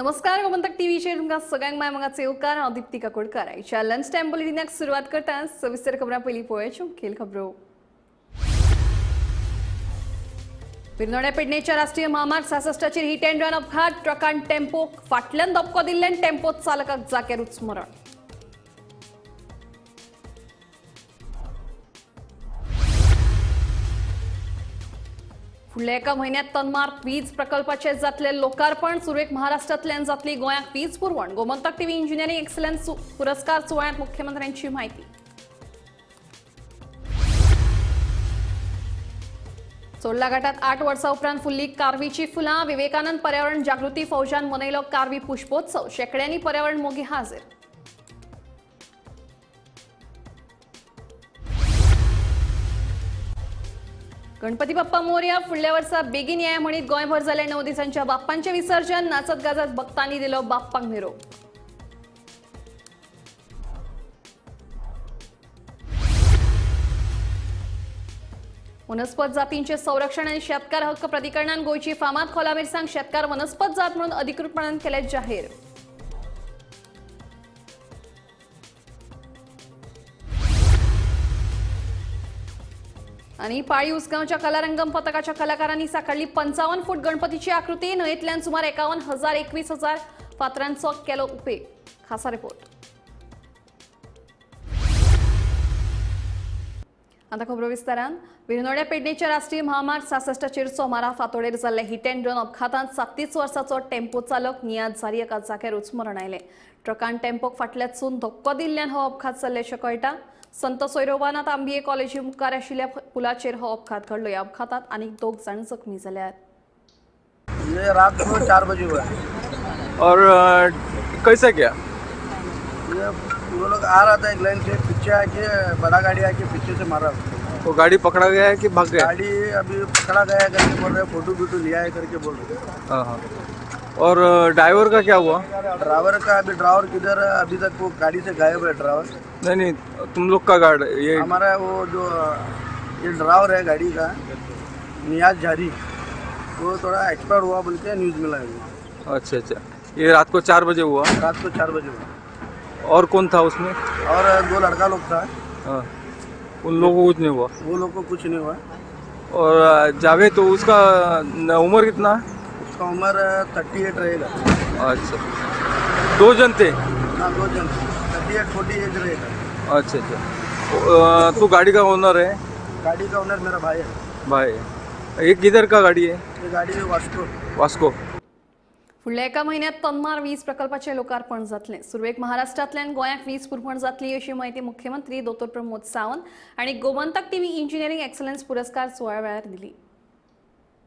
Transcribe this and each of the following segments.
नमस्कार गोमंतक टीव्हीचेर तुमकां सगळ्यांक मायमंगाचे उपकार हांव दीप्ती काकोडकर आयच्या लंच टायम बुलेटिनाक सुरवात करता सविस्तर खबरां पयलीं पळोवया मुखेल खबरो बिरनोड्या पेडणेच्या राष्ट्रीय महामार्ग 66चेर हिट एंड रन अपघात ट्रकान टेम्पोक फाटल्यान धपको दिल्ल्यान टेम्पो चालकाक जाग्यारूच मरण फुडल्या एका म्हयन्यात तन्मार वीज प्रकल्पाचे जातले लोकार्पण सुरवेक महाराष्ट्रांतल्यान जातली गोंयाक वीज पुरवण गोमंतक टीव्ही इंजिनियरिंग एक्सलन्स पुरस्कार सुवाळ्यात मुख्यमंत्र्यांची माहिती सोडला घाटात 8 वर्सां उपरांत फुल्ली कारवीची फुलां विवेकानंद पर्यावरण जागृती फौजान मनयलो कारवी पुष्पोत्सव शेकड्यांनी पर्यावरण मोगी हाजीर गणपती बाप्पा मोरया फुडल्या वर्सा बेगीन येया म्हणीत गोंयभर जाले 9 दिसांच्या बाप्पांचे विसर्जन नाचत गाजत भक्तांनी दिलो बाप्पांक निरोप वनस्पत जातींचे संरक्षण आणि शेतकार हक्क प्राधिकरणान गोयची फामाद खोला मिरसांग शेतकार वनस्पत जात म्हणून अधिकृतपणान केले जाहीर आणि पाळी उसगांवच्या कलारंगम पथकाच्या कलाकारांनी साकारली 55 फूट गणपतीची आकृती न्हंयेंतल्यान सुमार 51,000-21,000 फातरांचो केलो उपेग खासा रिपोर्ट आता खबरो विस्तारान बिरनोड्या पेडणेच्या राष्ट्रीय महामार्ग 66चेर सोमारा फातोडेर जाल्ल्या हिट एंड रन अपघातांत 37 वर्सांचो टेम्पो चालक नियाज झारियेका जाग्यारूच मरण आयलें ट्रकान टेम्पोक फाटल्यानसून धक्को दिल्ल्यान हो अपघात जाल्ल्याचें कळटा संत सोयरोबानाथ आंबिये कॉलेजी मुखार आशिल्ल्या पुलाचेर हो अपघात घडलो ह्या अपघातात आनीक 2 जाण जखमी जाल्यात ये रात को 4 बजे हुआ और कैसा क्या ये वो लोग आ रहा था एक लाइन से पीछे आके बड़ा गाड़ी आके पीछे से मारा वो गाड़ी पकड़ा गया है कि भाग गया गाड़ी अभी पकड़ा गया है करके बोल रहे फोटो वीटो लिया है करके बोल रहे हाँ हाँ और ड्राइवर का क्या हुआ ड्राइवर का अभी ड्राइवर किधर है अभी तक वो गाड़ी से गायब है ड्राइवर नहीं तुम लोग का गार्ड ये हमारा वो जो ये ड्राइवर है गाड़ी का नियाज झारी वो थोड़ा एक्सपायर हुआ बोल के न्यूज़ मिला है अच्छा ये रात को 4 बजे हुआ रात को 4 बजे हुआ और कौन था उसमें और 2 लड़का लोग था हाँ उन लोगों को कुछ नहीं हुआ वो लोग को कुछ नहीं हुआ और जावेद तो उसका उम्र कितना है उसका उम्र 38 रहेगा अच्छा 2 जन थे हाँ 2 जन 38-40 एज रहेगा अच्छा तू गाड़ी का ओनर है गाड़ी का ओनर मेरा भाई है भाई ये किधर का गाड़ी है ये गाड़ी है वास्को फुडल्या एका म्हयन्यात तन्मार वीज प्रकल्पाचे लोकार्पण जातले सुरवेक महाराष्ट्रांतल्यान गोंयाक वीज पुरवण जातली अशी माहिती मुख्यमंत्री डॉ प्रमोद सावंत आणि गोमंतक टीव्ही इंजिनियरिंग एक्सलन्स पुरस्कार सुवाळ्यार दिली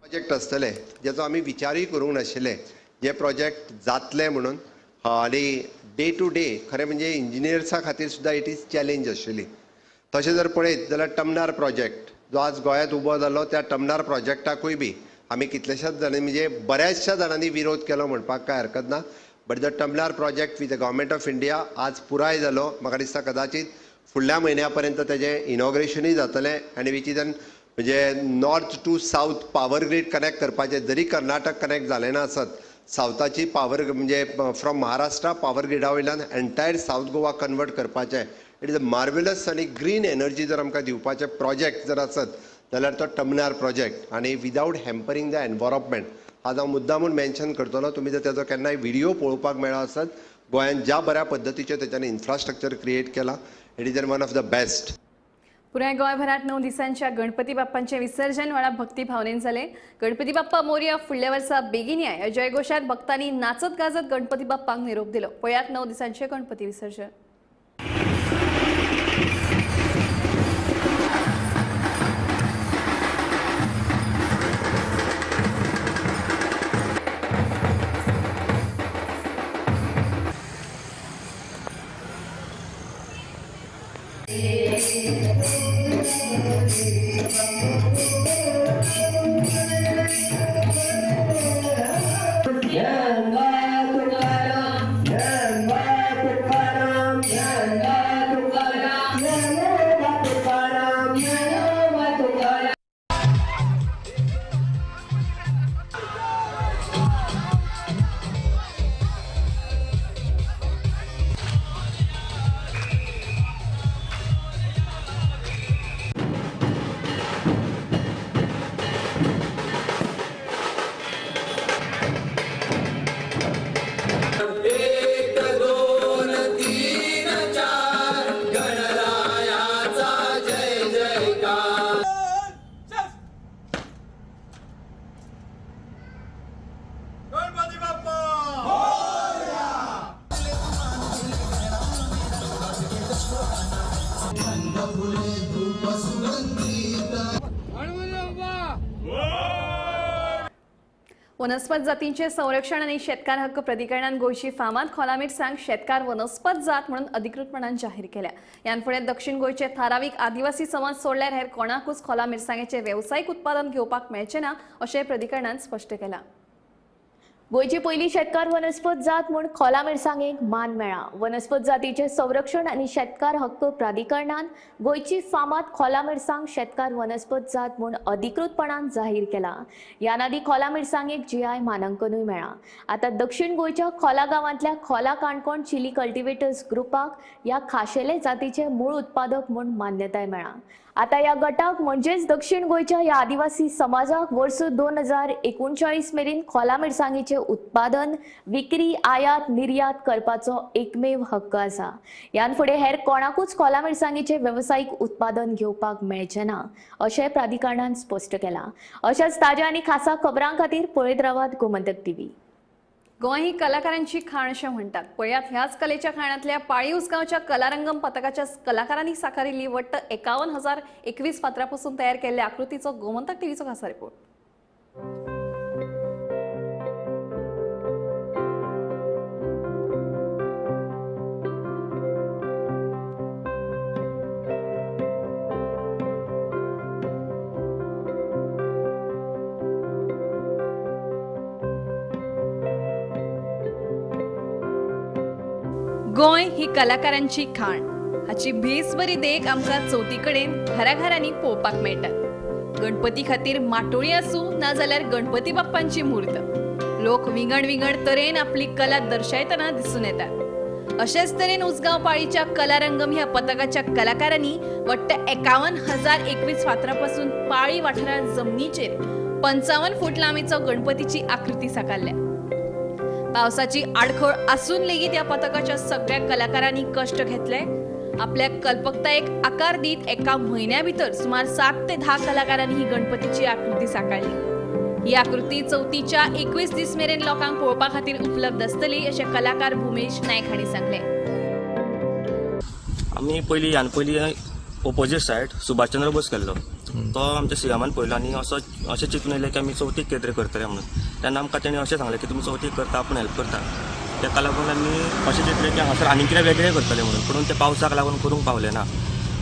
प्रोजेक्ट आसतले जेचो आमी विचारूय करूंक नाशिल्ले जे प्रोजेक्ट जातले म्हणून आनी डे टू डे खरें म्हणजे इंजिनियर्सां खातीर सुद्दां इट इज चॅलेंज आशिल्ली तशें जर पळयत जाल्यार टमनार प्रोजेक्ट जो आज गोंयांत उबो जालो त्या टमनार प्रोजेक्टाकूय बी आमी कितल्याशाच जाणांनी म्हणजे बऱ्याचशा जाणांनी विरोध केलो म्हणपाक काय हरकत ना but the Tamnar project with the government of India आज पुराय जालो म्हाका दिसता कदाचित फुडल्या म्हयन्या पर्यंत तेजें इनॉग्रेशनूय जातलें आनी वीच इज म्हणजे north to south power grid connect करपाचें जरी कर्नाटक कनेक्ट जालें ना आसत सावथाची पॉवर म्हणजे फ्रॉम महाराष्ट्रा पॉवर ग्रिडा वयल्यान एंटायर साऊथ गोवा कन्वर्ट करपाचें इट इज अ मार्वेलस आनी ग्रीन एनर्जी जर आमकां दिवपाचे प्रोजेक्ट जर आसत जाल्यार तो टमनार प्रोजेक्ट आनी विदाउट हॅम्परिंग द एनवायरमेंट आज हांव मुद्दामून मेन्शन करतलो तुमी जर तेजो केन्नाय व्हिडिओ पळोवपाक मेळ्ळो आसत गोंयांत ज्या बऱ्या पद्दतीचें तेच्यानी इन्फ्रास्ट्रक्चर क्रिएट केला it is one of the best पुराय गोंयभरात 9 दिसांच्या गणपती बाप्पांचे विसर्जन व्हळा भक्ती भावनेन जाले गणपती बाप्पा मोरया फुडल्या वर्सा बेगीन येया जयघोषात भक्तांनी नाचत गाजत गणपती बाप्पांक निरोप दिलो पळयात 9 दिसांचे गणपती विसर्जन वनस्पत जातींचे संरक्षण आणि शेतकार हक्क प्राधिकरणान गोंयची फामाद खोला मिरसांग शेतकार वनस्पत जात म्हणून अधिकृतपणान जाहीर केल्या. यानफुडें दक्षिण गोंयचे थारावीक आदिवासी समाज सोडल्यार हेर कोणाकूच खोला मिरसांगेचे वेवसायीक उत्पादन घेवपाक मेळचे ना अशें प्राधिकरणान स्पश्ट केलां. गोयची पहिली शेतकार वनस्पत जात म्हूण खोला मिरसांगेक मान मेळ्ळा. वनस्पत जातीचे संरक्षण आणि शेतकार हक्क प्राधिकरणान गोयची फामाद खोला मिरसांग शेतकार वनस्पत जात म्हूण अधिकृतपणान जाहीर केला. यानादी खोला मिरसांगेक GI मानांकनूय मेळ्ळा. आता दक्षिण गोयच्या खोला गांवांतल्या खोला काणकोण चिली कल्टिवेटर्स ग्रुपाक ह्या खाशेले जातीचे मूळ उत्पादक म्हूण मान्यताय मेळ्ळा. आता या गटाक म्हणजेच दक्षिण गोयच्या या आदिवासी समाजाक वर्स 2039 मेरेन खोला मिरसांगेचे उत्पादन, विक्री, आयात, निर्यात करपाचो एकमेव हक्क आसा. यान फुडें हेर कोणाकूच खोला मिरसांगेचे वेवसायीक उत्पादन घेवपाक मेळचे ना अशें प्राधिकरणान स्पश्ट केलां. अशाच ताज्या आनी खासा खबरां खातीर पळयत रावात गोमंतक TV. गोंय ही कलाकारांची खाण अशें म्हणटात. पळयात ह्याच कलेच्या खाणांतल्या पाळी उसगांवच्या कलारंगम पथकाच्या कलाकारांनी साकारिल्ली वट्ट 51,021 फातरांपासून तयार केल्ल्या आकृतीचो गोमंतक टीव्हीचो खासा रिपोर्ट. गोंय ही कलाकारांची खाण. हाची भेसबरी देख आमकां चवथीकडेन घराघरांनी पळोवपाक मेळटा. गणपती खातीर माटोळी आसूं ना जाल्यार गणपती बाप्पांची मूर्त, लोक विंगड विंगड तरेन आपली कला दर्शायतना दिसून येतात. अशेच तरेन उसगांव पाळीच्या कलारंगम ह्या पथकाच्या कलाकारांनी वट्ट 51,021 फातरांपासून पाळी वाठारांत जमनीचेर 55 फूट लांबीचो गणपतीची आकृती साकारल्या. पावसाची आडखळ आसून लेगीत या पथकाच्या सगळ्या कलाकारांनी कष्ट घेतले. आपल्या कल्पकतायेक आकार दीत एका म्हयन्या भितर सुमार 7 ते 10 कलाकारांनी ही गणपतीची आकृती साकारली. ही आकृती चवथीच्या 21 दीस मेरेन लोकांक पळोवपा खातीर उपलब्ध आसतली अशें कलाकार भुमेश नायक हांणी सांगलें. आमी पयलीं ओपोजीट सायड सुभाषचंद्र बोस केल्लो तो आमच्या सिगामान पळयलो आनी अशें चिंतून येयलें की आमी चवथीक कितें तरी करतले म्हणून. तेन्ना आमकां तेणी अशें सांगलें की तुमी चवथीक करता आपूण हेल्प करता. ताका लागून आमी अशें चिंतलें की हांगासर आनी कितें वेगळें करतलें म्हणून. पूण ते पावसाक लागून करूंक पावलें ना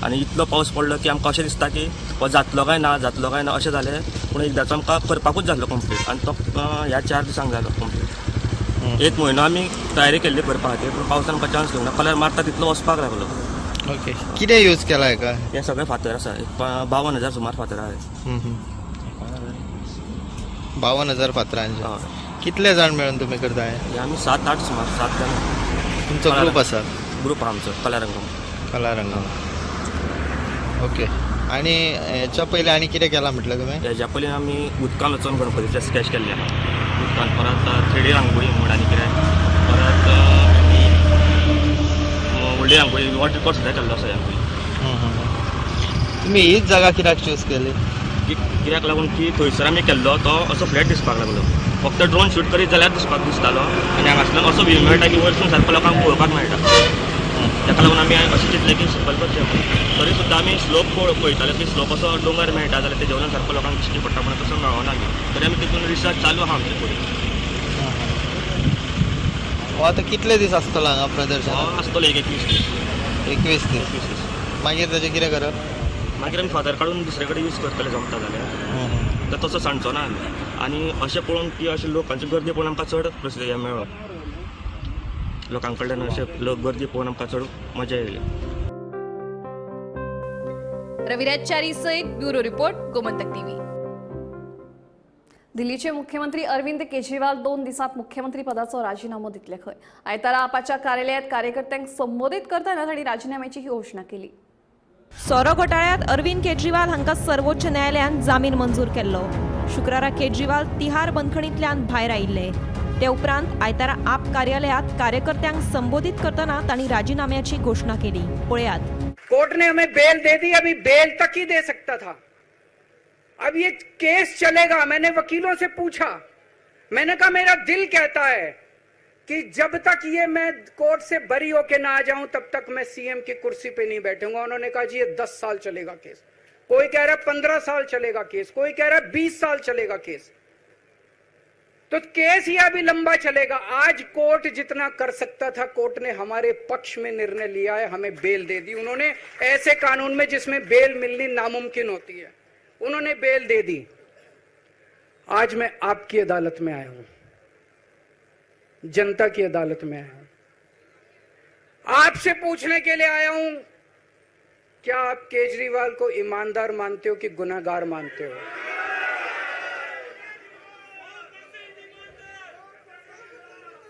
आनी इतलो पावस पडलो की आमकां अशें दिसता की हो जातलो काय ना अशें जालें. पूण एकदांचो आमकां करपाकूच जाल्लो कंप्लीट आनी तो ह्या 4 दिसांक जालो कंप्लीट. 1 म्हयनो आमी तयारी केल्ली करपा खातीर पूण पावसान आमकां चान्स घेवंक ना. कलर मारता तितलो वचपाक लागलो. ओके, कितें यूज केला हेका? हे सगळे फातर आसा. 52,000 सुमार फातर आहा. 52,000 फातरांचे. हय. कितले जाण मेळून तुमी करताय? हे आमी 7-8 सुमार 7 जाण. तुमचो ग्रुप आसा? ग्रुप आमचो कलारंगम. कलारंगम. ओके. आनी हेच्या पयलीं आनी कितें केलां म्हटलें तुमी? हेच्या पयलीं आमी उदकान वचून गणपतीचे स्केच केल्ले. उदकान परत 3D रांगोळी म्हण आनी कितें परत व्हडली रांगोळी वॉटर रिकॉर्ड सुद्दां केल्लो आसा ह्या पयलीं. तुमी हीच जागा कित्याक चूज केली? कित्याक लागून की थंयसर आमी केल्लो तो असो फ्लॅट दिसपाक लागलो. फक्त ड्रोन शूट करीत जाल्यार दिसतालो आनी हांगासरल्यान असो व्यू मेळटा की वयरसून सारको लोकांक पळोवपाक मेळटा. ताका लागून आमी अशें चिंतलें की सिंपल करचें. तरी सुद्दां आमी स्लोप पळयताले की स्लोप असो डोंगर मेळटा जाल्यार तेजे वयल्यान सारको लोकांक दिश्टी पडटा पूण तसो मेळना आमी. तरी आमी तितून रिसर्च चालू आहा आमचे फुडें. आतां कितले दीस आसतलो हांगा प्रदर्शन? आसतलो 21 दीस. 21 दीस. मागीर ताचें कितें करप? मागीर आमी फातर काडून दुसरे कडेन यूज करतले जमता जाल्यार. तसो सांडचो ना आमी. आनी अशें पळोवन की अशें लोकांची गर्दी पळोवन आमकां चड प्रसिद्धी मेळ्ळो. लोकां कडल्यान अशें लोक गर्दी पळोवन आमकां चड मजा येयली. रविराज च्यारी सयत ब्युरो रिपोर्ट गोमंतक टीव्ही. दिल्लीचे मुख्यमंत्री अरविंद केजरीवाल 2 दिसांत मुख्यमंत्री पदाचो राजीनामो दितले खंय. आयतारा आपाच्या कार्यालयात कार्यकर्त्यांक संबोधीत करतना तांणी राजीनाम्याची ही घोशणा केली. सोरो घोटाळ्यांत अरविंद केजरीवाल हांकां सर्वोच्च न्यायालयान जामीन मंजूर केल्लो. शुक्रारा केजरीवाल तिहार बंदखणींतल्यान भायर आयिल्ले. ते उपरांत आयतारा आप कार्यालयात कार्यकर्त्यांक संबोधीत करतना तांणी राजीनाम्याची घोषणा केली. पळयात. कोर्ट ने हमें बेल दे दी, अभी बेल तक ही दे सकता था. अब ये केस चलेगा. मैंने वकीलों से पूछा, मैंने कहा मेरा दिल कहता है कि जब तक ये मैं कोर्ट से बरी होके ना आ जाऊं तब तक मैं सीएम की कुर्सी पे नहीं बैठूंगा। उन्होंने कहा जी ये 10 साल चलेगा केस, कोई कह रहा है 15 साल चलेगा केस, कोई कह रहा है 20 साल चलेगा केस। तो केस ही अभी लंबा चलेगा। आज कोर्ट जितना कर सकता था, कोर्ट ने हमारे पक्ष में निर्णय लिया है, हमें बेल दे दी। उन्होंने ऐसे कानून में जिसमें बेल मिलनी नामुमकिन होती है, उन्होंने बेल दे दी। आज मैं आपकी अदालत में आया हूं, जनता की अदालत में आया हूं, आपसे पूछने के लिए आया हूं, क्या आप केजरीवाल को ईमानदार मानते हो कि गुनहगार मानते हो?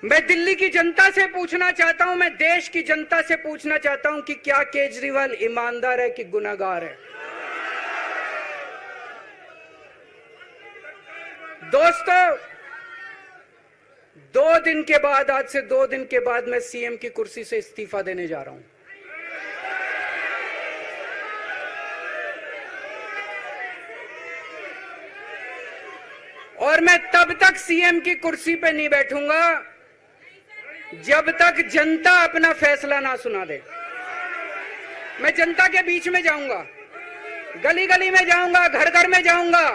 मैं दिल्ली की जनता से पूछना चाहता हूं, मैं देश की जनता से पूछना चाहता हूं कि क्या केजरीवाल ईमानदार है कि गुनहगार है? दोस्तों, 2 दिन के बाद, आज से 2 दिन के बाद मैं सीएम की कुर्सी से इस्तीफा देने जा रहा हूं। और मैं तब तक सीएम की कुर्सी पे नहीं बैठूंगा जब तक जनता अपना फैसला ना सुना दे। मैं जनता के बीच में जाऊंगा, गली गली में जाऊंगा, घर घर में जाऊंगा,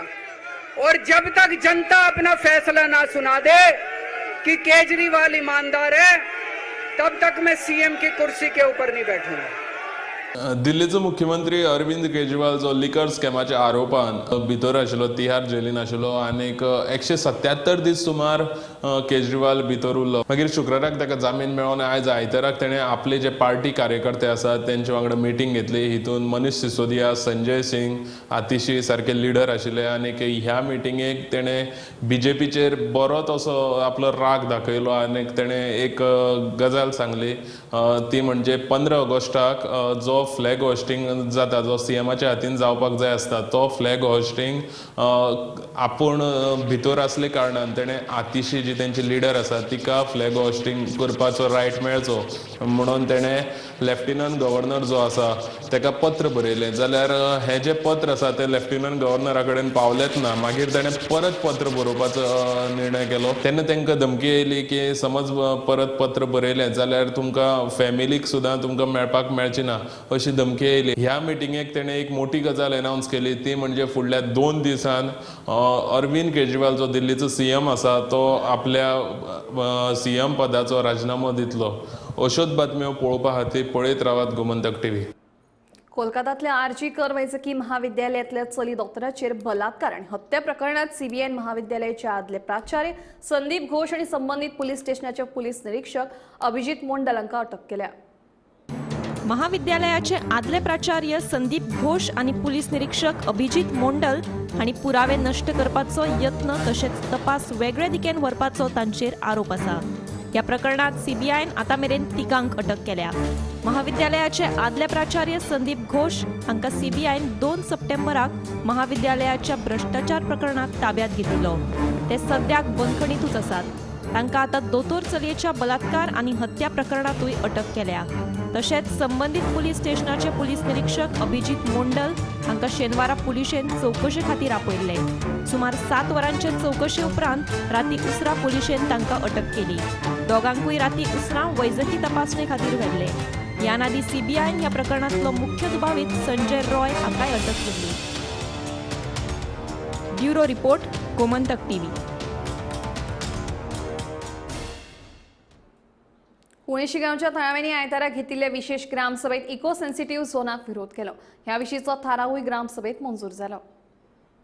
और जब तक जनता अपना फैसला ना सुना दे कि केजरीवाल ईमानदार है, तब तक मैं सीएम की कुर्सी के ऊपर नहीं बैठूंगा। दिल्लीचो मुख्यमंत्री अरविंद केजरीवाल जो लिकर स्कॅमाच्या आरोपान भितर आशिल्लो, तिहार जेलीन आशिल्लो, आनीक 177 दीस सुमार केजरीवाल भितर उरलो। मागीर शुक्राराक ताका जामीन मेळ्ळो आनी आयज आयताराक तेणें आपले जे पार्टी कार्यकर्ते आसात तेंचे वांगडा मिटींग घेतली। हितून मनीष सिसोदिया, संजय सिंग, आतिशी सारके लिडर आशिल्ले, आनीक ह्या मिटींगेक तेणें बीजेपीचेर बरोच असो आपलो राग दाखयलो, आनीक तेणें एक गजाल सांगली, ती म्हणजे 15 ऑगस्टाक जो फ्लॅग होस्टिंग जाता, जो सीएमाच्या हातीन जावपाक जाय आसता, तो फ्लॅग होस्टिंग आपूण भितर आसले कारणान तेणें आतिशी जी तेंची लिडर आसा तिका फ्लॅग होस्टिंग करपाचो रायट मेळचो म्हणून तेणें लेफ्टनंट गव्हर्नर जो आसा ताका पत्र बरयलें। जाल्यार हें जें पत्र आसा तें लेफ्टनंट गव्हर्नरा कडेन पावलेंच ना। मागीर तेणें परत पत्र बरोवपाचो निर्णय केलो। तेन्ना तांकां धमकी येयली की समज परत पत्र बरयलें जाल्यार तुमकां फॅमिलीक सुद्दां तुमकां मेळपाक मेळची ना, अशी धमकी येयली। ह्या मिटींगेक तेणें एक मोठी गजाल अनावन्स केली, ती म्हणजे फुडल्या 2 दिसान अरविंद केजरीवाल जो दिल्लीचो सीएम आसा तो आपल्या सीएम पदाचो राजिनामो दितलो। अश्योच बातम्यो पळोवपा खातीर पळयत रावात गोमंतक टीव्ही। कोलकात्यातल्या आरजी कर वैजकी महाविद्यालयातल्या चली डॉक्टराचेर बलात्कार आणि हत्या प्रकरणात सीबीआयन महाविद्यालयाचे आदले प्राचार्य संदीप घोष आणि संबंधित पोलीस स्टेशनाचे पोलीस निरीक्षक अभिजित मोंडल हांकां अटक केल्या। महाविद्यालयाचे आदले प्राचार्य संदीप घोष आणि पोलीस निरीक्षक अभिजित मोंडल हांणी पुरावे नष्ट करपाचो यत्न तशेंच तपास वेगळे दिकेन व्हरपाचो तांचेर आरोप आसा। ह्या प्रकरणात सीबीआयन आतां मेरेन तिगांक अटक केल्या। महाविद्यालयाचे आदले प्राचार्य संदीप घोष हांकां सीबीआयन 2 सप्टेंबराक महाविद्यालयाच्या भ्रष्टाचार प्रकरणात ताब्यात घेतिल्लो। ते सद्याक बंदखणीतूच आसात। तांकां आतां दोतोर चलयेच्या बलात्कार आनी हत्या प्रकरणातूय अटक केल्या। तशेंच संबंधित पोलीस स्टेशनाचे पोलीस निरीक्षक अभिजित मोंडल हांकां शेनवारा पुलिशेन चौकशे खातीर आपयल्ले। सुमार 7 वरांचे चौकशे उपरांत राती उसरा पुलिशेन तांकां अटक केली। दोगांकूय राती उसरा वैजकी तपासणे खातीर व्हेल्ले। ह्या आदी सीबीआयन ह्या प्रकरणांतलो मुख्य दुबावीत संजय रॉय हांकांय अटक केली। Bureau report, Gomantak TV. पुणे शिगांवच्या थळाव्यांनी आयतारा घेतिल्ल्या विशेष ग्रामसभेत इको सेन्सिटिव्ह झोनाक विरोध केलो। ह्या विशींचो थारावूय ग्रामसभेत मंजूर जालो।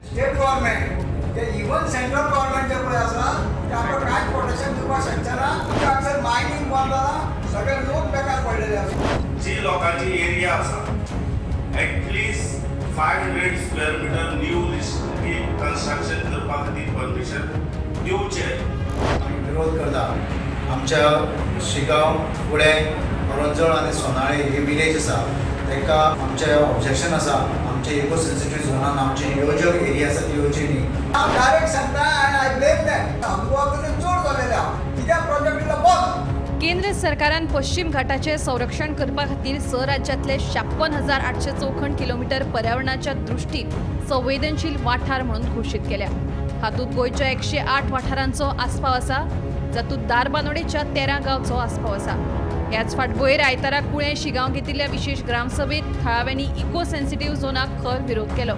स्टेट गव्हर्नमेंट जे इवन सेंट्रल गव्हर्नमेंट जे पळय आसा ते आमकां कांय प्रोटेक्शन दिवपाक शकना। आमचे मायनिंग बंद जाला, सगळे लोक बेकार पडलेले आसा। जी लोकांची एरिया आसा at least 500 square metre new construction करपा खातीर परमिशन दिवचे। आमी विरोध करता। आमच्या शिगांव, कुळे, करंजळ आनी सोनाळे हे विलेज आसा ताका आमचे ऑब्जेक्शन आसा। आमचे इको सेन्सिटिव्ह झोनान आमची ह्यो ज्यो एरिया आसा त्यो येवची न्ही। हांव डायरेक्ट सांगता आनी आय ब्लेम देम। आमकां चड जालेले आहा कित्या प्रोजेक्ट बंद। केंद्र सरकारान पश्चिम घाटाचे संरक्षण करपा खातीर स राज्यांतले 56,800 चौखण किलोमीटर पर्यावरणाच्या दृश्टीन संवेदनशील वाठार म्हणून घोशीत केल्या। हातूंत गोंयच्या 108 वाठारांचो आस्पाव आसा। जातूंत दारबांदोडेच्या 13 गांवचो आस्पाव आसा. ह्याच फाटभुंयेर आयतारा कुळें शिगांव घेतिल्ल्या विशेष ग्रामसभेत थळाव्यांनी इको सेन्सिटिव्ह झोनाक खर विरोध केलो.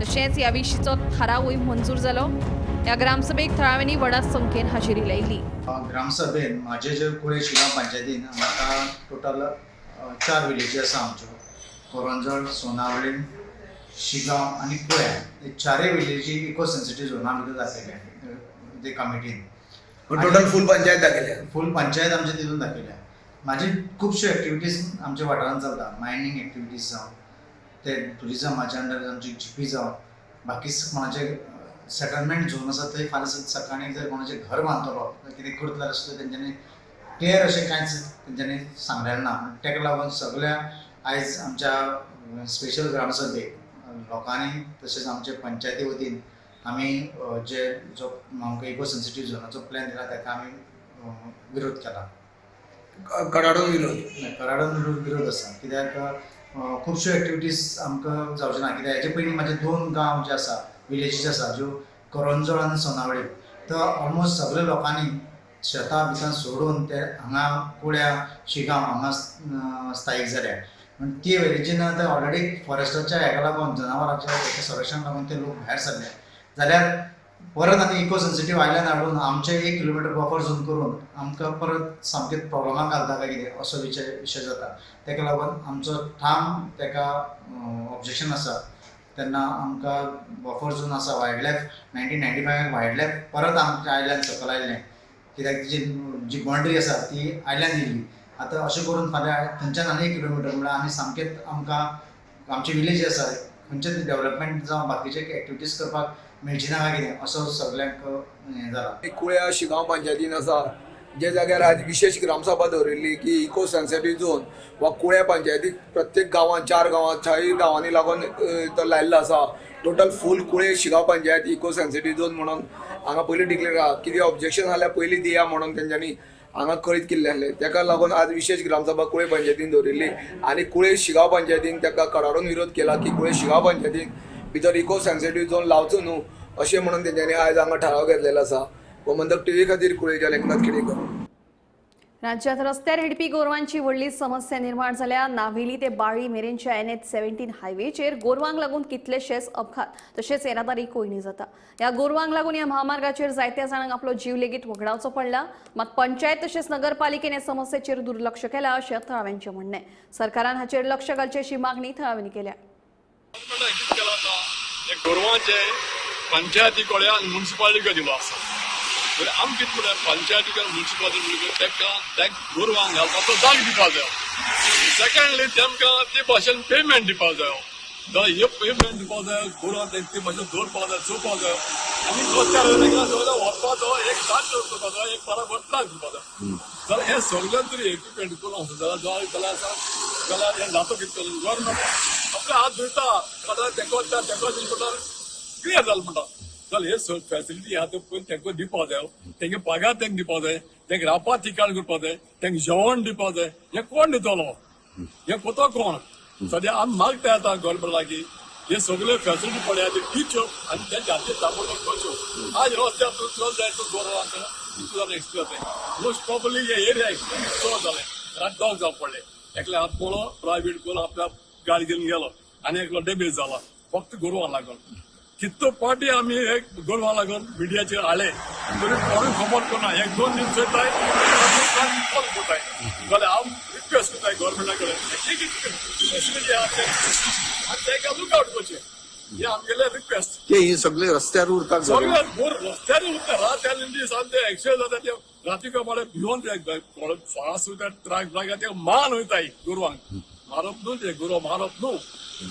तशेंच ह्या विशींचो थारावूय मंजूर जालो. ह्या ग्रामसभेक थळाव्यांनी व्हडा संख्येन हाजेरी लायिल्ली. ग्रामसभेन माझे जे कुळे शिगांव पंचायतीन म्हाका टोटल 4 विलेजी आसा आमच्यो. कोरंजळ, सोनावळे, शिगांव आनी कुळे हे 4 विलेजी इको सेन्सिटिव्ह झोना भितर दाखयल्या ते कमिटीन. टोटल फूल पंचायत दाखयल्या. फूल पंचायत आमचे तितून दाखयल्या. म्हाजे खुबश्यो एक्टिविटीज आमच्या वाठारांत चलता. मायनींग एक्टिविटीज जावं ते टुरिजमाच्या अंडर आमची जीपी जावं बाकी कोणाचे सेटलमेंट झोन आसा थंय फाल्यां सकाळीं जर कोणाचें घर बांदतलो कितें करतलो सुद्दां तेंच्यांनी क्लियर अशें कांयच तेंच्यांनी सांगलेलें ना. ताका लागून सगळ्या आयज आमच्या स्पेशल ग्रामसभेक लोकांनी तशेंच आमचे पंचायती वतीन आमी जो आमकां इको सेन्सिटिव्ह झोनाचो प्लॅन दिला ताका आमी विरोध केला. कडाडून विरोध आसा. कित्याक खुबश्यो एक्टिविटीज आमकां जावच्यो ना. कित्याक हेजे पयलीं म्हाजे 2 गांव जे आसा विलेजीस आसा ज्यो कोरंजळ आनी सोनावळे तो ऑलमोस्ट सगळे लोकांनी शेतां बितां सोडून ते हांगा कुळ्या शिगांव हांगा स्थायीक जाल्या. पूण ती विलेजीन आतां ऑलरेडी फॉरेस्टाच्या हेका लागून जनावरांच्या संरक्षण लागून ते लोक भायर सरले जाल्यार परत आनी इको सेन्सिटिव्ह आयलँड हाडून आमचे 1 किलोमिटर बफर झोन करून आमकां परत सामकें प्रॉब्लमाक घालता काय कितें असो विशय जाता. ताका लागून आमचो ठाम ताका ऑब्जेक्शन आसा. तेन्ना आमकां बफर झोन आसा वायल्ड लायफ 1995 वायल्ड लायफ परत आमच्या आयलँड सकयल आयलें. कित्याक जी बाउंड्री आसा ती आयलँड दिल्ली. आतां अशें करून फाल्यां थंयच्यान आनी 1 किलोमिटर म्हळ्यार आनी सामकेंच आमकां आमची विलेज आसा खंयचेच डेवलपमेंट जावं बाकीचे एक्टिविटीज करपाक मेळची ना काय कितें असो सगळ्यांक हें जाला. कुळ्या शिगांव पंचायतीन आसा जे जाग्यार आज विशेष ग्रामसभा दवरिल्ली की इको सेन्सिटिव्ह झोन वा कुळ्या पंचायतीक प्रत्येक गांवांत 4 गांवांत 4 गांवांनी लागून तो लायिल्लो आसा. टोटल फूल Kule Shigao panchayat eco sensitive zone म्हणून हांगा पयलीं डिक्लेअर आहा. कितें ऑब्जेक्शन जाल्यार पयलीं दिया म्हणून तेंच्यांनी हांगा कळीत केल्लें आसलें. ताका लागून आज विशेष ग्रामसभा कुळे पंचायतीन दवरिल्ली आनी कुळे शिगांव पंचायतीन ताका कडाडून विरोध केला की कुळे शिगांव पंचायतीन भितर इको सेन्सिटिव्ह झोन लावचो न्हू अशें म्हणून तेंच्यांनी आयज हांगा थाराव घेतलेलो आसा. गोमंतक टीव्ही खातीर कुळेच्या एकनाथ खेडेकर. राज्यात रस्त्यार हिडपी गोरवांची व्हडली समस्या निर्माण जाल्या. नाव्हेली ते बाळी मेरेनच्या NH-17 हायवेचेर गोरवांक लागून कितलेशेच अपघात तशेंच येरादारी कोयणी जाता. ह्या गोरवांक लागून ह्या महामार्गाचेर जायत्या जाणांक आपलो जीव लेगीत वगडावचो पडला. मात पंचायत तशेंच नगरपालिकेन ह्या समस्येचेर दुर्लक्ष केलां अशें थळाव्यांचें म्हणणें. सरकारान हाचेर लक्ष घालचे अशी मागणी थळाव्यांनी केल्या. गोरवांचे पंचायती कडेन आनी म्युनिसिपालिटी दिलो आसा. आमी कितें म्हणल्यार पंचायतीक आनी म्युनिसिपालिटी तांकां गोरवांक घालपाचो जाग दिवपाक जायो. सेकंडली तांकां ते भाशेन पेमेंट दिवपाक जायो. जाल्यार हे पेमेंट दिवपाक जाय गोरवांक ते भाशेन दवरपाक जाय चोवपाक जाय. आनी रस्त्यार व्हरपाचो एक सात करपाचो एक बराबर त्रास दिवपाक जाय. जाल्यार हे सगळ्यान तरी इक्विपमेंट करून आसा जाल्यार हे जाता कितें करून गव्हर्मेंट आपले हात धुयता जाल्यार तेंको म्हणटा क्लियर जालें म्हणटा. जाल्यार हे फॅसिलिटी आहा त्यो पयलीं तेंका दिवपाक जाय. तेंगे पगार तेंका दिवपाक जाय. तेंका रावपाक ठिकाण करपाक जाय. तेंका जेवण दिवपाक जाय. हे कोण दितलो? हे कोतो कोण? सद्या आमी मागता आतां गव्हर्मेंट लागीं हे सगळे फॅसिलिटी पडल्या ते दिवच्यो आनी तेंच्या हातीर ताबडतोब करच्यो. आज रस्त्यार तूं चल जाय तूं गोरवांक तुका एक्सपिरियन्स जाय. मोस्ट प्रॉब्ली हे एरिया एक्सपिरियन्स चड जालें. रातगांव जावं पडलें. एकल्या हात पळो प्रायवेट करून आपल्या गाडी घेवन गेलो आनी एकलो डॅमेज जाला फक्त गोरवां लागून. कितलो पाटी आमी एक गोरवां लागून मिडियाचेर हाडले तरी कोणूय खबर करना. 1-2 दीस चोयताय करताय. जाल्यार हांव रिक्वेस्ट करताय गव्हर्मेंटा कडेन फॅसिलिटी आहा आनी ताका लुकआवट करचें हे आमगेले रिक्वेस्ट. ही सगळे रस्त्यार उरतात सगळे रस्त्यार उरता. त्या दीस आमचे एक्सिडेंट जाता ते रातीक मारे भिवून फास्ट वयता ट्राक ते मान वयताय गोरवांक. मारप न्हू ते गोरवां मारप न्हू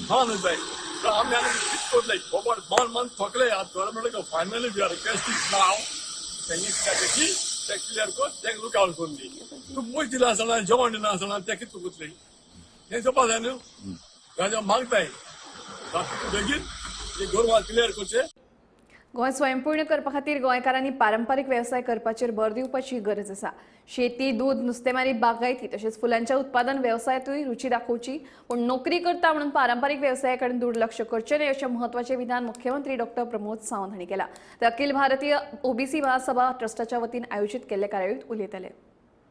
मान वयताय. आमी आनी कितें करतले खबर मान थकले. Government finally we are requesting नाव तेंगे ते क्लियर कर तेंका लुकआवट करून दी. तूं पयस दिला आसतना जेवण दिना आसतना ते कितें करतले हें चोवपा जाय न्हू. राजा मागताय बेगीन हे गोरवां क्लियर करचे. गोंय स्वयंपूर्ण करपा खातीर गोंयकारांनी पारंपारीक वेवसाय करपाचेर भर दिवपाची गरज आसा. शेती, दूद, नुस्तेमारी, बागायती तशेंच फुलांच्या उत्पादन वेवसायातूय रुची दाखोवची, पूण नोकरी करता म्हणून पारंपारीक वेवसाया कडेन दुर्लक्ष करचें न्हय अशें म्हत्वाचें विधान मुख्यमंत्री डॉ. प्रमोद सावंत हांणी केलां. ते अखिल भारतीय ओबीसी महासभा ट्रस्टाच्या वतीन आयोजीत केल्ले कार्यावळीत उलयताले.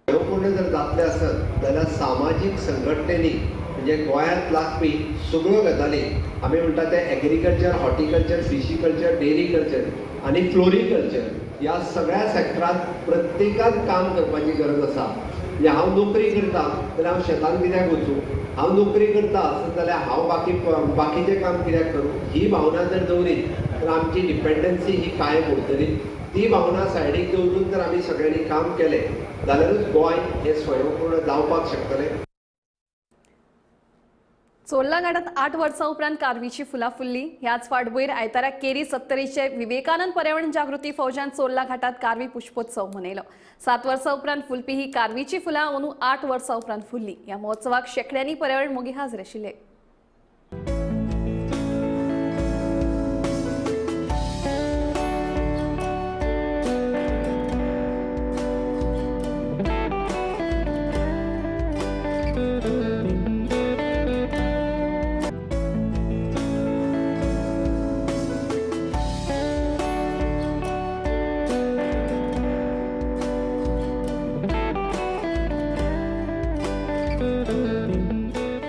पूर्ण जर जातले आसत जाल्यार सामाजीक संघटनेनी म्हणजे गोंयांत लागपी सगळ्यो गजाली आमी म्हणटा ते एग्रीकल्चर, हॉर्टिकल्चर, फिशीकल्चर, डेरी कल्चर आनी फ्लोरिकल्चर ह्या सगळ्या सेक्टरांत प्रत्येकान काम करपाची गरज आसा. म्हणजे हांव नोकरी करता जाल्यार हांव शेतान कित्याक वचूं, हांव नोकरी करता आसत जाल्यार हांव बाकीचें काम कित्याक करूं, ही भावना जर दवरीत तर आमची डिपेंडन्सी ही कायम उरतली. ती भावना सायडीक दवरून जर आमी सगळ्यांनी काम केलें जाल्यारूच गोंय हे स्वयंपूर्ण जावपाक शकतलें. चोरला घाटात 8 वर्सां उपरांत कारवीची फुलां फुल्ली. ह्याच फाटभुंयेर आयतारा केरी 70चे विवेकानंद पर्यावरण जागृती फौजान चोरला घाटात कारवी पुष्पोत्सव मनयलो. 7 वर्सां उपरांत फुलपी ही कारवीची फुलां अंदू 8 वर्सां उपरांत फुल्ली. ह्या महोत्सवाक शेकड्यांनी पर्यावरण मोगी हाजीर आशिल्ले.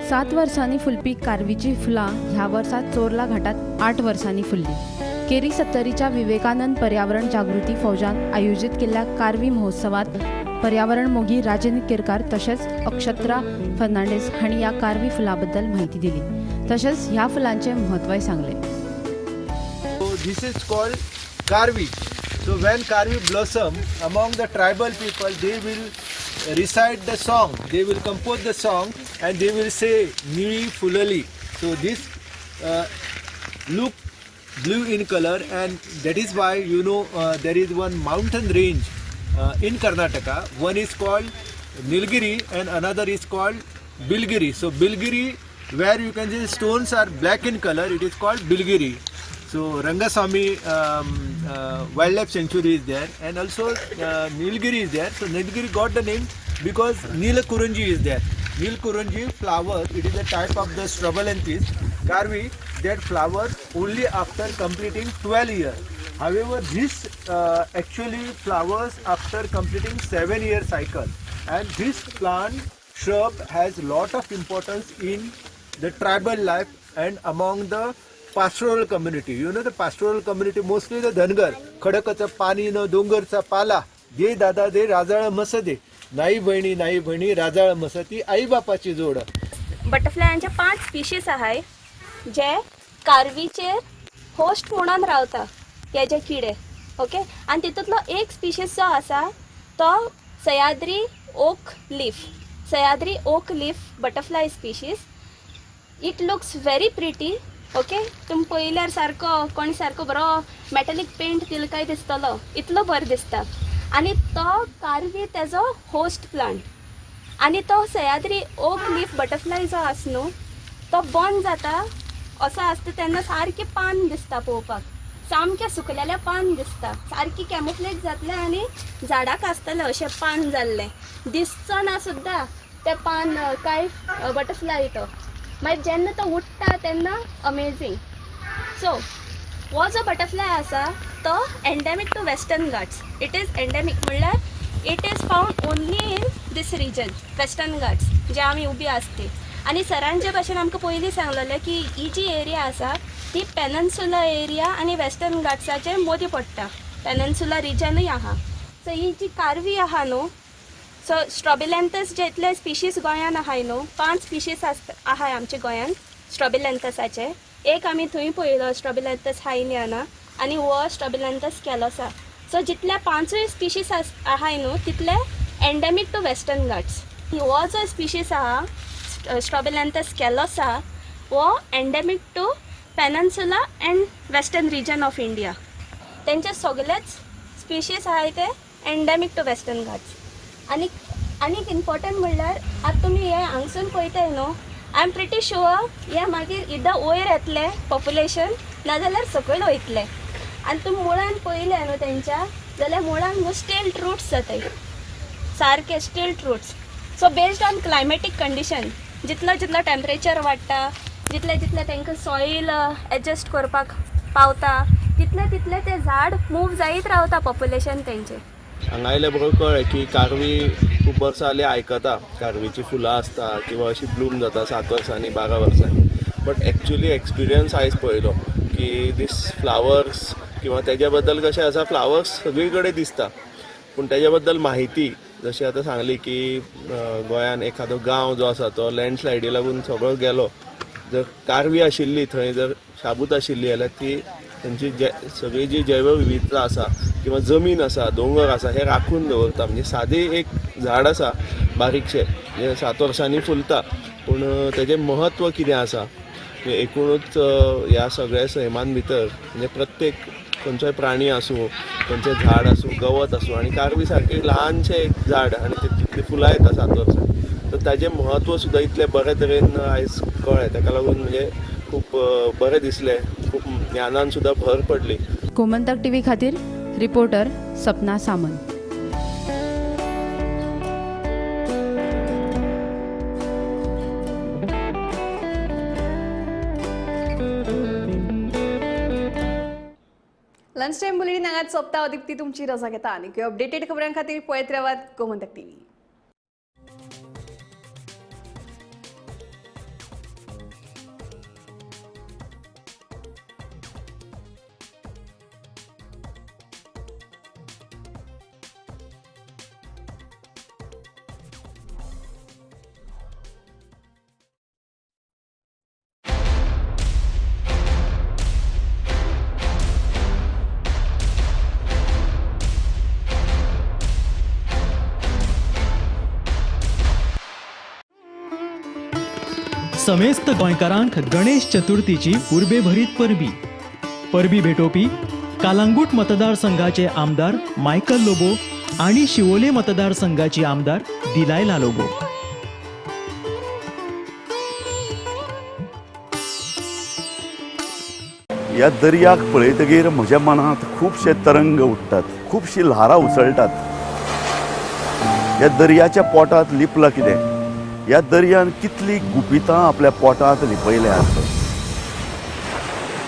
सात वर्सांनी फुलपी कारवीची फुलां ह्या वर्सा चोरला घाटात 8 वर्सांनी फुल्ली. केरी 70च्या विवेकानंद पर्यावरण जागृती फौजान आयोजीत केल्ल्या कारवी महोत्सवात पर्यावरण मोगी राजन केरकार तशेंच अक्षत्रा फर्नांडीस हांणी ह्या कारवी फुलां बद्दल म्हायती दिली. तशेंच ह्या फुलांचे म्हत्वय सांगले. This is called Karvi. So when Karvi blossom among the tribal people, they will recite the song, they will compose the song and they will say Nili Fulali. So this look blue in color, and that is why there is one mountain range in Karnataka. One is called Nilgiri and another is called Bilgiri. So Bilgiri, where you can see stones are black in color, it is called Bilgiri. So Rangaswamy wildlife sanctuary is there, and also Nilgiri is there. So Nilgiri got the name because Neelakurunji is there. Neelakurunji flower, it is a type of the Strobilanthes Karvi that flowers only after completing 12 years. However, this actually flowers after completing 7-year cycle, and this plant shrub has lot of importance in the tribal life and among the pastoral community. You know the pastoral community, mostly the Dhangar. खडकाचं पाणी न डोंगरचा पाला, दे दादा दे राजाळ मस दे, नाही बहिणी राजाळ मस, ती आई बापाची जोड. बटरफ्लायांचे 5 स्पीशीज आहे जे कारवीचेर होस्ट म्हणून रावता, हे जे किडे. ओके, आणि तितूंतलो एक स्पीशीज जो आसा तो Sahyadri oak leaf butterfly species. It looks very pretty. Okay, तुम पळयल्यार सारको कोणी सारको बरो मेटलीक पेंट दिलो काय दिसतलो, इतलो बरो दिसता. आनी तो कारवी तेजो होस्ट प्लांट. आनी तो सह्याद्री ओक लीफ बटरफ्लाय जो आसा न्हू, तो बॉर्न जाता असो आसता तेन्ना सारकें पान दिसता पळोवपाक, सामकें सुकलेलें पान दिसता, सारकी कॅमोफ्लेज जातलें आनी झाडाक आसतलें अशें पान जाल्लें दिसचो ना सुद्दां तें पान काय बटरफ्लाय तो. मागीर जेन्ना तो उठता तेन्ना अमेझींग. सो हो जो बटरफ्लाय आसा तो endemic to western Ghats. It is endemic म्हणल्यार it is found only in these region, western Ghats जे आमी उबी आसता. आनी सरान जे भाशेन आमकां पयलीं सांगलेलें की ही जी एरिया आसा ती पेनन्सुला एरिया आनी वेस्टर्न घाट्साचे मदीं पडटा, पेनन्सुला रिजनूय आहा. सो ही जी कारवी आहा न्हू, सो स्ट्रॉबिलॅंथस जे इतले स्पीशीज गोंयान आहाय न्हू, 5 स्पीशीज आहाय आमच्या गोंयान स्ट्रॉबिलॅंथसाचे. एक आमी थंय पळयलो स्ट्रॉबिलॅंथस हायनियाना आनी हो स्ट्रॉबिलॅंथस कॅलोसा. सो जितले 5 स्पीशीज आहाय न्हू तितले एंडेमीक टू वेस्टर्न घाट्स. हो जो स्पीशीज आहा स्ट्रॉबिलॅंथस कॅलोसा हो endemic to peninsula and western region of India. तेंचे सगळेच स्पीशीज आहाय ते एंडेमीक टू वेस्टर्न घाट्स. आनीक इम्पॉर्टंट म्हणल्यार आतां तुमी हे हांगसून पळयताय न्हू, आय एम प्रिटी शुअर हे मागीर एकदां वयर येतले पॉप्युलेशन, नाजाल्यार सकयल वयतले. आनी तुमी मुळान पयले न्हू तेंच्या जाल्यार मुळान न्हू स्टिल्ट रूट्स जाताय सारके stilt roots. So based on climatic condition जितलो जितलो टेम्परेचर वाडटा जितले जितले तांकां सॉयल एडजस्ट करपाक पावता तितले तितले ते झाड मूव जायत रावता पॉप्युलेशन तेंचें. हांगा आयले बरोबर कळ्ळें की कारवी खूब वर्सां जालीं आयकता कारवीची फुलां आसता किंवा अशी ब्लूम जाता 7 वर्सांनी 12 वर्सांनी. बट एक्चुली एक्सपिरियन्स आयज पळयलो की दीस फ्लावर्स किंवा तेज्या बद्दल कशें आसा फ्लावर्स सगळी कडेन दिसता पूण तेज्या बद्दल म्हायती जशी आतां सांगली की गोंयान एखादो गांव जो आसा तो लँडस्लायडी लागून सगळो गेलो. जर कारवी आशिल्ली थंय जर शाबूत आशिल्ली जाल्यार ती तांची सगळी जी जैवविविधता आसा किंवा जमीन आसा दोंगर आसा हे राखून दवरता. म्हणजे सादी एक झाड आसा बारीकशें जे 7 वर्सांनी फुलता पूण तेजें महत्व कितें आसा एकूणच ह्या सगळ्या सैमान भितर म्हणजे प्रत्येक खंयचोय प्राणी आसूं खंयचें झाड आसूं गवत आसूं आनी कारवी सारकें ल्हानशें एक झाड आनी तितली फुलां येता 7 वर्सांनी. तर ताजें महत्व सुद्दां इतलें बरे तरेन आयज कळ्ळें. ताका लागून म्हणजे खूब बरें दिसलें खूब ज्ञानान सुद्दां भर पडली. गोमंतक टीव्ही खातीर reporter Sapna Samant. Lunch time bulletin हांगाच सोंपता. दिप्ती तुमची रजा घेता आनी अपडेटेड खबरां खातीर पळयत रावात गोमंतक टीव्ही. समेस्त गोंयकारांक गणेश चतुर्थीची उर्बेभरीत परबी भेटोवपी कालांगूट मतदारसंघाचे आमदार मायकल लोबो आणि शिवोले मतदारसंघाची आमदार दिलायला लोबो. ह्या दर्याक पळयतकीर म्हज्या मनांत खुबशे तरंग उठतात खुबशी ल्हारां उसळटात. ह्या दर्याच्या पोटांत लिपलां कितें ह्या दर्यान कितली गुपितां आपल्या पोटांत लिपयल्यात.